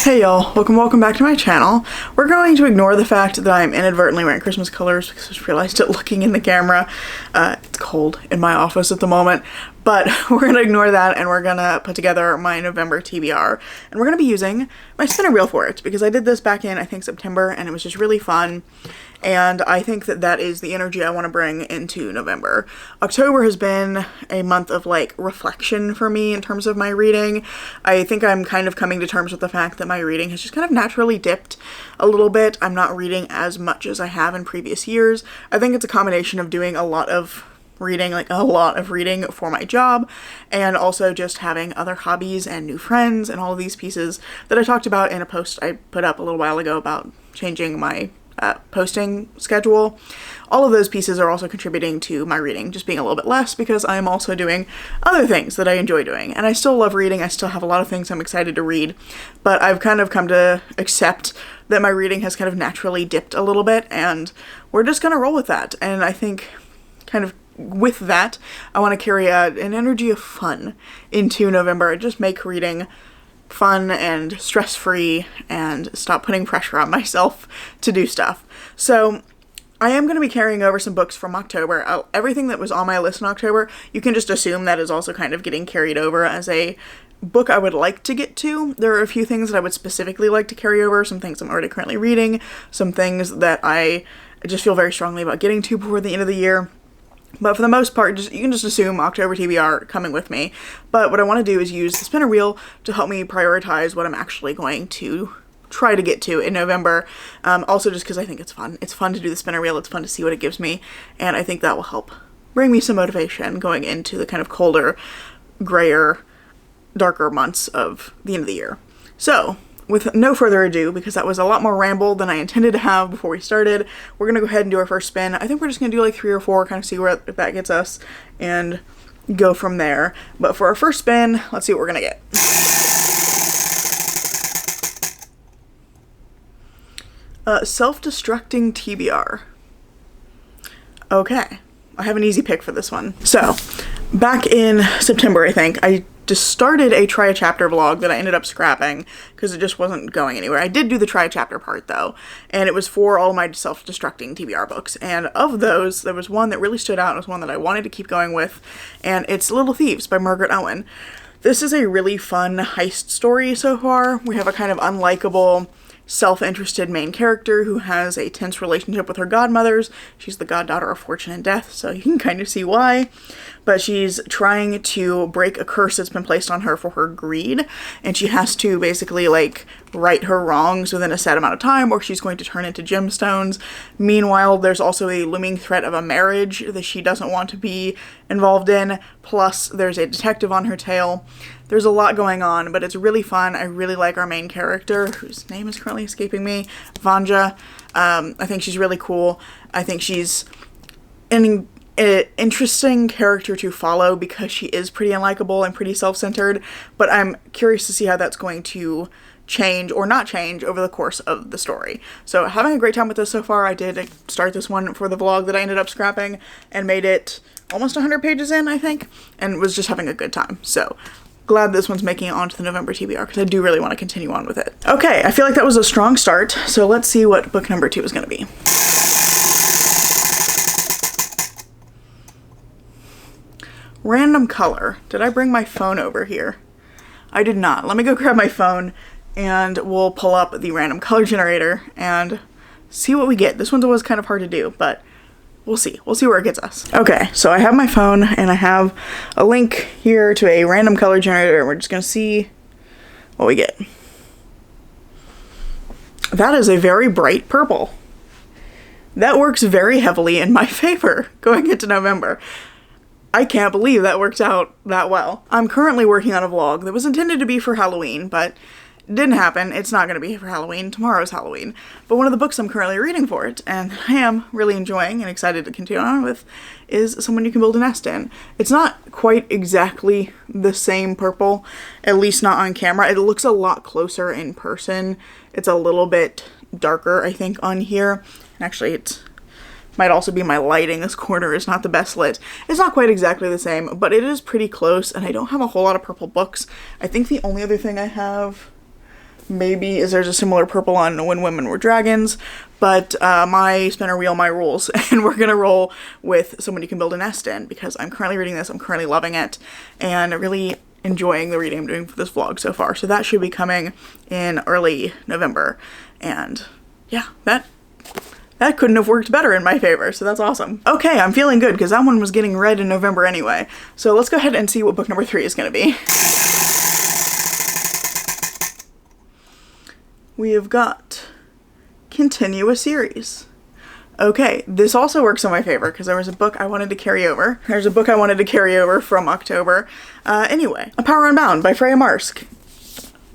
Hey y'all, welcome back to my channel. We're going to ignore the fact that I'm inadvertently wearing Christmas colors because I just realized it looking in the camera. It's cold in my office at the moment, but we're going to ignore that and we're going to put together my November TBR. And we're going to be using my spinner wheel for it because I did this back in, I think, September, and it was just really fun. And I think that that is the energy I want to bring into November. October has been a month of like reflection for me in terms of my reading. I think I'm kind of coming to terms with the fact that my reading has just kind of naturally dipped a little bit. I'm not reading as much as I have in previous years. I think it's a combination of doing a lot of reading for my job, and also just having other hobbies and new friends and all of these pieces that I talked about in a post I put up a little while ago about changing my posting schedule. All of those pieces are also contributing to my reading just being a little bit less because I'm also doing other things that I enjoy doing. And I still love reading. I still have a lot of things I'm excited to read, but I've kind of come to accept that my reading has kind of naturally dipped a little bit, and we're just gonna roll with that. And I think kind of with that, I want to carry an energy of fun into November, just make reading fun and stress-free and stop putting pressure on myself to do stuff. So I am going to be carrying over some books from October. Everything that was on my list in October, you can just assume that is also kind of getting carried over as a book I would like to get to. There are a few things that I would specifically like to carry over, some things I'm already currently reading, some things that I just feel very strongly about getting to before the end of the year. But for the most part, you can just assume October TBR coming with me. But what I want to do is use the spinner wheel to help me prioritize what I'm actually going to try to get to in November. Also just because I think it's fun. It's fun to do the spinner wheel. It's fun to see what it gives me. And I think that will help bring me some motivation going into the kind of colder, grayer, darker months of the end of the year. So with no further ado, because that was a lot more ramble than I intended to have before we started, we're going to go ahead and do our first spin. I think we're just going to do like 3 or 4, kind of see where that gets us, and go from there. But for our first spin, let's see what we're going to get. Self-destructing TBR. Okay, I have an easy pick for this one. So, back in September, I think, I just started a try a chapter vlog that I ended up scrapping because it just wasn't going anywhere. I did do the try a chapter part though, and it was for all my self-destructing TBR books, and of those there was one that really stood out, and it was one that I wanted to keep going with, and it's Little Thieves by Margaret Owen. This is a really fun heist story so far. We have a kind of unlikable, self-interested main character who has a tense relationship with her godmothers. She's the goddaughter of Fortune and Death, so you can kind of see why. But she's trying to break a curse that's been placed on her for her greed, and she has to basically like right her wrongs within a set amount of time or she's going to turn into gemstones. Meanwhile, there's also a looming threat of a marriage that she doesn't want to be involved in, plus there's a detective on her tail. There's a lot going on, but it's really fun. I really like our main character, whose name is currently escaping me, Vanja. I think she's really cool. I think she's an interesting character to follow because she is pretty unlikable and pretty self-centered, but I'm curious to see how that's going to change or not change over the course of the story. So having a great time with this so far. I did start this one for the vlog that I ended up scrapping and made it almost 100 pages in, I think, and was just having a good time. So glad this one's making it onto the November TBR because I do really want to continue on with it. Okay, I feel like that was a strong start, so let's see what book number 2 is going to be. Random color. Did I bring my phone over here? I did not. Let me go grab my phone and we'll pull up the random color generator and see what we get. This one's always kind of hard to do, but we'll see. We'll see where it gets us. Okay, so I have my phone and I have a link here to a random color generator, and we're just gonna see what we get. That is a very bright purple. That works very heavily in my favor going into November. I can't believe that worked out that well. I'm currently working on a vlog that was intended to be for Halloween, but it didn't happen. It's not going to be for Halloween. Tomorrow's Halloween. But one of the books I'm currently reading for it, and I am really enjoying and excited to continue on with, is Someone You Can Build a Nest In. It's not quite exactly the same purple, at least not on camera. It looks a lot closer in person. It's a little bit darker, I think, on here. And actually, it's might also be my lighting. This corner is not the best lit. It's not quite exactly the same, but it is pretty close, and I don't have a whole lot of purple books. I think the only other thing I have maybe there's a similar purple on When Women Were Dragons, but my spinner wheel, my rules, and we're gonna roll with Someone You Can Build a Nest In, because I'm currently reading this, I'm currently loving it, and really enjoying the reading I'm doing for this vlog so far. So that should be coming in early November, and yeah, that couldn't have worked better in my favor, so that's awesome. Okay, I'm feeling good because that one was getting read in November anyway. So let's go ahead and see what book number 3 is gonna be. We have got Continue a Series. Okay, this also works in my favor because there was a book I wanted to carry over. There's a book I wanted to carry over from October. Anyway, A Power Unbound by Freya Marsk.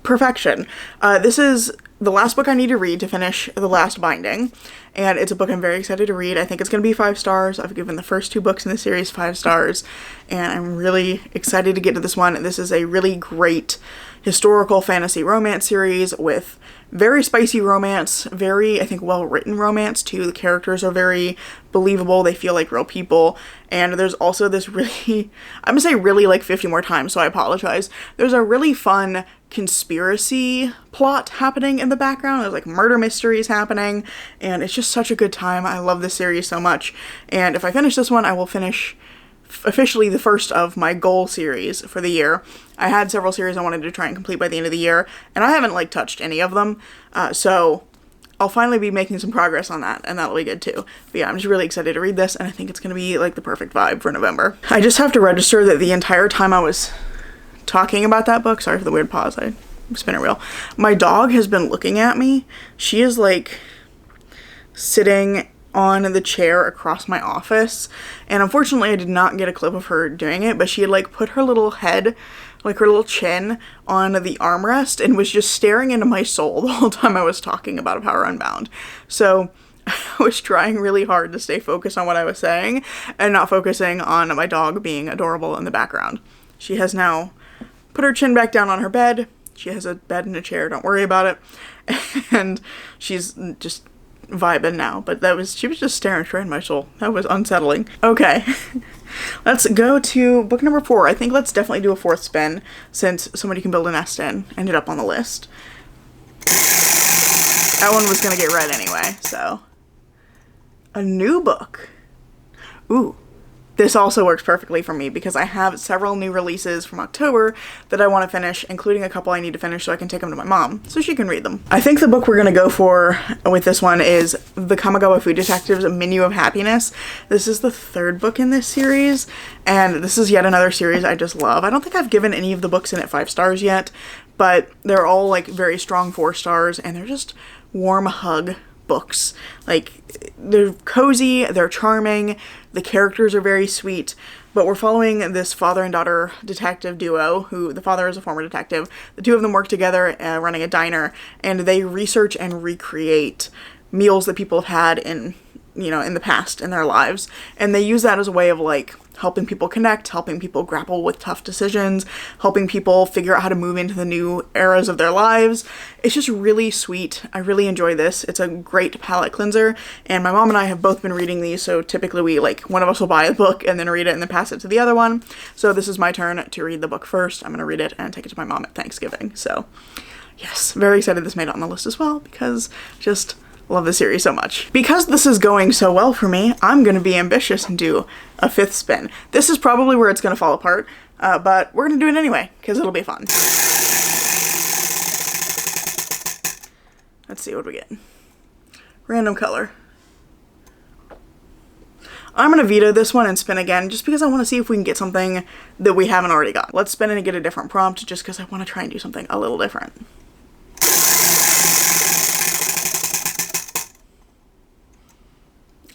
Perfection. This is the last book I need to read to finish the last binding, and it's a book I'm very excited to read. I think it's going to be 5 stars. I've given the first 2 books in the series 5 stars, and I'm really excited to get to this one. This is a really great historical fantasy romance series with very spicy romance, very, I think, well-written romance too. The characters are very believable. They feel like real people. And there's also this really, I'm gonna say really like 50 more times, so I apologize. There's a really fun conspiracy plot happening in the background. There's like murder mysteries happening, and it's just such a good time. I love this series so much. And if I finish this one, I will finish officially the first of my goal series for the year. I had several series I wanted to try and complete by the end of the year, and I haven't like touched any of them, so I'll finally be making some progress on that, and that'll be good too. But yeah, I'm just really excited to read this, and I think it's gonna be like the perfect vibe for November. I just have to register that the entire time I was talking about that book, sorry for the weird pause, I spinner wheel, my dog has been looking at me. She is like sitting on the chair across my office, and unfortunately I did not get a clip of her doing it, but she had like put her little head, like her little chin, on the armrest and was just staring into my soul the whole time I was talking about A Power Unbound. So I was trying really hard to stay focused on what I was saying and not focusing on my dog being adorable in the background. She has now put her chin back down on her bed. She has a bed and a chair, don't worry about it. And she's just vibing now, but she was just staring straight in my soul. That was unsettling. Okay, let's go to book number 4. I think let's definitely do a 4th spin since Someone You Can Build a Nest In ended up on the list. That one was gonna get read anyway, so. A new book. Ooh. This also works perfectly for me because I have several new releases from October that I want to finish, including a couple I need to finish so I can take them to my mom so she can read them. I think the book we're going to go for with this one is The Kamigawa Food Detective's Menu of Happiness. This is the 3rd book in this series, and this is yet another series I just love. I don't think I've given any of the books in it 5 stars yet, but they're all like very strong 4 stars, and they're just warm hug books. Like, they're cozy, they're charming, the characters are very sweet, but we're following this father and daughter detective duo, who the father is a former detective. The 2 of them work together running a diner, and they research and recreate meals that people have had in the past in their lives, and they use that as a way of like helping people connect, helping people grapple with tough decisions, helping people figure out how to move into the new eras of their lives. It's just really sweet. I really enjoy this. It's a great palate cleanser, and my mom and I have both been reading these, so typically we one of us will buy a book and then read it and then pass it to the other one. So this is my turn to read the book first. I'm gonna read it and take it to my mom at Thanksgiving. So yes, very excited this made it on the list as well because just love the series so much. Because this is going so well for me, I'm gonna be ambitious and do a 5th spin. This is probably where it's gonna fall apart, but we're gonna do it anyway, because it'll be fun. Let's see what we get. Random color. I'm gonna veto this one and spin again, just because I wanna see if we can get something that we haven't already got. Let's spin and get a different prompt, just because I wanna try and do something a little different.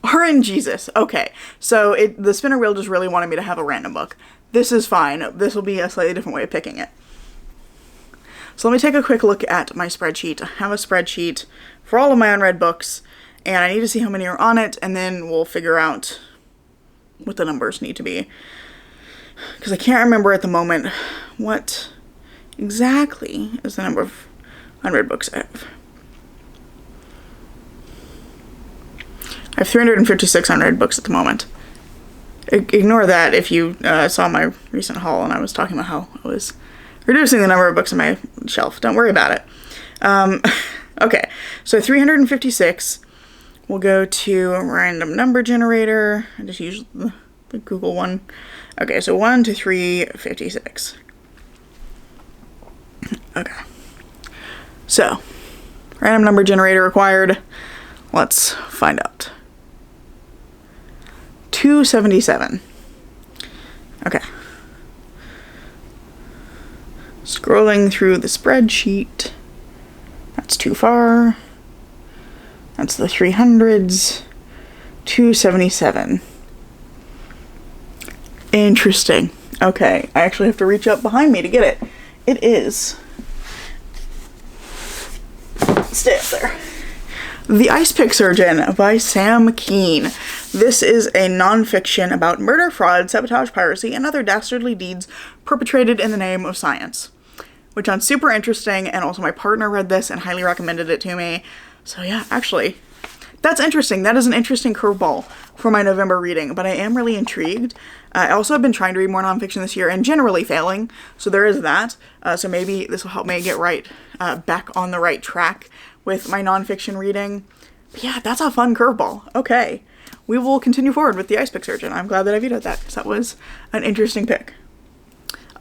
RNGesus. Okay, so the spinner wheel just really wanted me to have a random book. This is fine. This will be a slightly different way of picking it. So let me take a quick look at my spreadsheet. I have a spreadsheet for all of my unread books, and I need to see how many are on it, and then we'll figure out what the numbers need to be. Because I can't remember at the moment what exactly is the number of unread books I have. I have 356 unread books at the moment. Ignore that if you saw my recent haul and I was talking about how I was reducing the number of books on my shelf. Don't worry about it. Okay, so 356. We'll go to a random number generator. I just use the Google one. Okay, so 1 to 356. Okay. So, random number generator required. Let's find out. 277. Okay. Scrolling through the spreadsheet. That's too far. That's the 300s. 277. Interesting. Okay, I actually have to reach up behind me to get it. It is. Stay up there. The Ice Pick Surgeon by Sam Keene. This is a nonfiction about murder, fraud, sabotage, piracy, and other dastardly deeds perpetrated in the name of science. Which sounds super interesting, and also my partner read this and highly recommended it to me. So yeah, actually, that's interesting. That is an interesting curveball for my November reading, but I am really intrigued. I also have been trying to read more nonfiction this year and generally failing, so there is that. So maybe this will help me get back on the right track with my nonfiction reading. But yeah, that's a fun curveball. Okay, we will continue forward with the Ice Pick Surgeon. I'm glad that I vetoed that, because that was an interesting pick.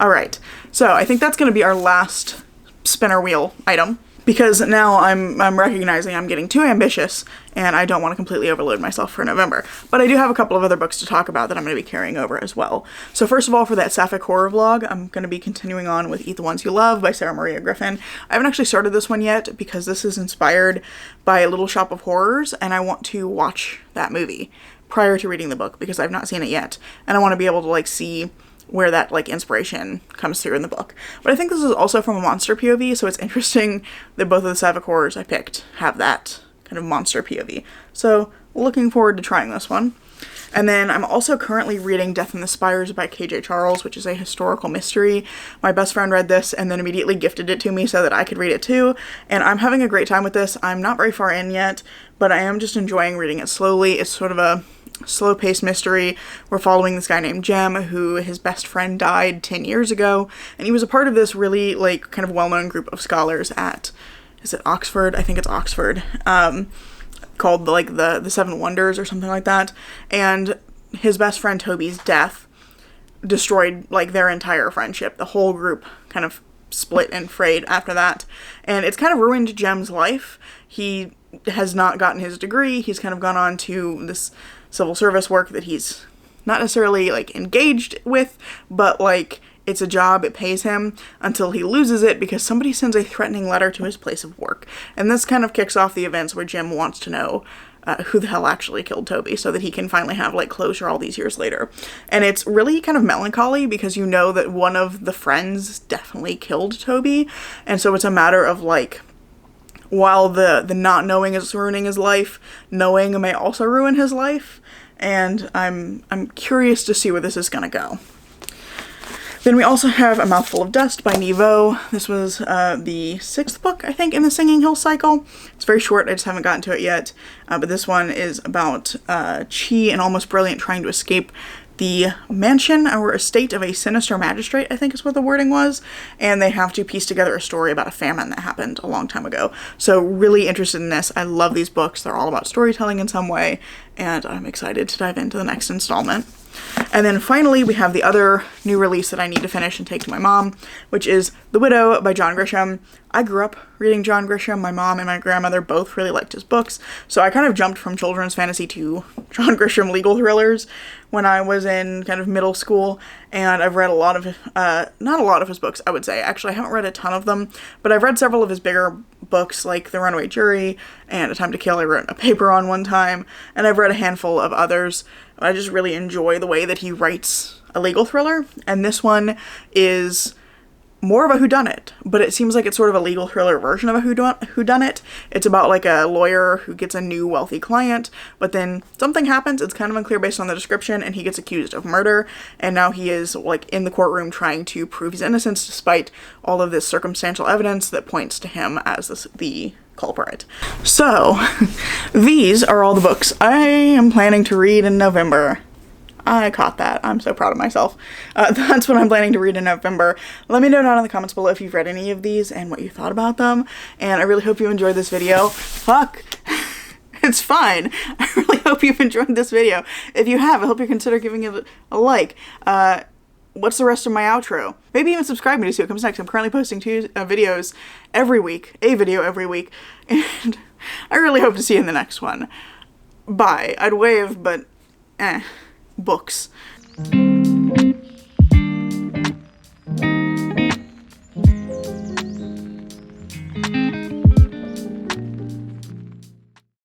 Alright, so I think that's going to be our last spinner wheel item, because now I'm recognizing I'm getting too ambitious and I don't want to completely overload myself for November. But I do have a couple of other books to talk about that I'm going to be carrying over as well. So first of all, for that Sapphic Horror vlog, I'm going to be continuing on with Eat the Ones You Love by Sarah Maria Griffin. I haven't actually started this one yet because this is inspired by Little Shop of Horrors, and I want to watch that movie prior to reading the book because I've not seen it yet. And I want to be able to like see where that like inspiration comes through in the book. But I think this is also from a monster POV, so it's interesting that both of the Sapphic Horrors I picked have that kind of monster POV. So looking forward to trying this one. And then I'm also currently reading Death in the Spires by KJ Charles, which is a historical mystery. My best friend read this and then immediately gifted it to me so that I could read it too. And I'm having a great time with this. I'm not very far in yet, but I am just enjoying reading it slowly. It's sort of a slow-paced mystery. We're following this guy named Jem, who his best friend died 10 years ago, and he was a part of this really like kind of well-known group of scholars at, is it Oxford? I think it's Oxford, called like the Seven Wonders or something like that. And his best friend Toby's death destroyed like their entire friendship. The whole group kind of split and frayed after that, and it's kind of ruined Jem's life. He has not gotten his degree. He's kind of gone on to this civil service work that he's not necessarily like engaged with, but like it's a job, it pays him, until he loses it because somebody sends a threatening letter to his place of work. And this kind of kicks off the events where Jem wants to know who the hell actually killed Toby so that he can finally have like closure all these years later. And it's really kind of melancholy because you know that one of the friends definitely killed Toby, and so it's a matter of like, while the not knowing is ruining his life, knowing may also ruin his life, and I'm curious to see where this is gonna go. Then we also have A Mouthful of Dust by Nevo. This was the 6th book, I think, in the Singing Hills cycle. It's very short, I just haven't gotten to it yet, but this one is about Chi and Almost Brilliant trying to escape the mansion or estate of a sinister magistrate, I think is what the wording was, and they have to piece together a story about a famine that happened a long time ago. So really interested in this. I love these books. They're all about storytelling in some way, and I'm excited to dive into the next installment. And then finally, we have the other new release that I need to finish and take to my mom, which is The Widow by John Grisham. I grew up reading John Grisham. My mom and my grandmother both really liked his books, so I kind of jumped from children's fantasy to John Grisham legal thrillers when I was in kind of middle school, and I've read a lot of, not a lot of his books, I would say. Actually, I haven't read a ton of them, but I've read several of his bigger books, like The Runaway Jury and A Time to Kill I wrote a paper on one time, and I've read a handful of others. I just really enjoy the way that he writes a legal thriller, and this one is more of a whodunit, but it seems like it's sort of a legal thriller version of a whodunit. It's about like a lawyer who gets a new wealthy client, but then something happens, it's kind of unclear based on the description, and he gets accused of murder, and now he is like in the courtroom trying to prove his innocence despite all of this circumstantial evidence that points to him as the culprit. So, these are all the books I am planning to read in November. I caught that. I'm so proud of myself. That's what I'm planning to read in November. Let me know down in the comments below if you've read any of these and what you thought about them. And I really hope you enjoyed this video. Fuck. It's fine. I really hope you've enjoyed this video. If you have, I hope you consider giving it a like. What's the rest of my outro? Maybe even subscribe me to see what comes next. I'm currently posting 2 videos every week. A video every week. And I really hope to see you in the next one. Bye. I'd wave, but books.